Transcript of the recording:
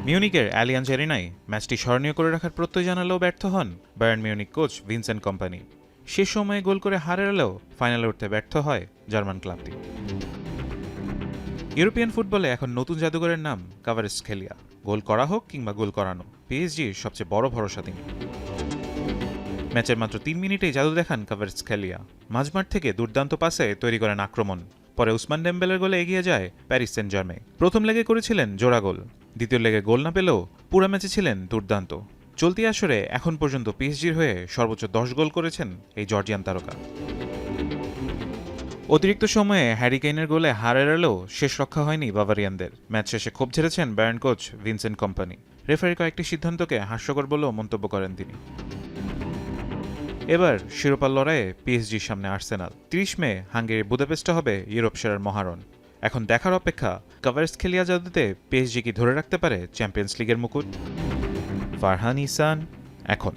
মিউনিকের Allianz এরিনায় ম্যাচটি স্মরণীয় করে রাখার প্রত্যয় জানালেও ব্যর্থ হন Bayern Munich coach Vincent company. শেষ সময়ে গোল করে হারালেও ফাইনালে উঠতে ব্যর্থ হয় জার্মান ক্লাবটি। ইউরোপিয়ান ফুটবলে এখন নতুন জাদুঘরের নাম কাভারেজখেলিয়া। গোল করা হোক কিংবা গোল করানো, পিএসজির সবচেয়ে বড় ভরসা তিনি। ম্যাচের মাত্র ৩ মিনিটেই জাদু দেখান কাভারেজখেলিয়া। মাঝমাঠ থেকে দুর্দান্ত পাসে তৈরি করেন আক্রমণ। পরে উসমান ডেম্বেলের গোলে এগিয়ে যায় প্যারিস সেন্ট জার্মেই। প্রথম লেগে করেছিলেন জোড়া গোল, দ্বিতীয় লেগে গোল না পেলেও পুরো ম্যাচে ছিলেন দুর্দান্ত। চলতি আসরে এখন পর্যন্ত পিএসজির হয়ে সর্বোচ্চ ১০ গোল করেছেন এই জর্জিয়ান তারকা। অতিরিক্ত সময়ে হ্যারি কেইনের গোলে হার এড়ালেও শেষ রক্ষা হয়নি বাভারিয়ানদের। ম্যাচ শেষে ক্ষোভ ঝেড়েছেন বায়ার্ন কোচ ভিনসেন্ট কম্পানি। রেফারির কয়েকটি সিদ্ধান্তকে হাস্যকর বলেও মন্তব্য করেন তিনি। এবার শিরোপার লড়াইয়ে পিএসজির সামনে আর্সেনাল। ৩০ মে হাঙ্গেরির বুদাপেস্টে হবে ইউরোপ সেরার মহারণ। এখন দেখার অপেক্ষা কাভারেজখেলিয়া জাদুতে পিএসজি কি ধরে রাখতে পারে চ্যাম্পিয়ন্স লিগের মুকুট। ফারহান ইহসান, এখন।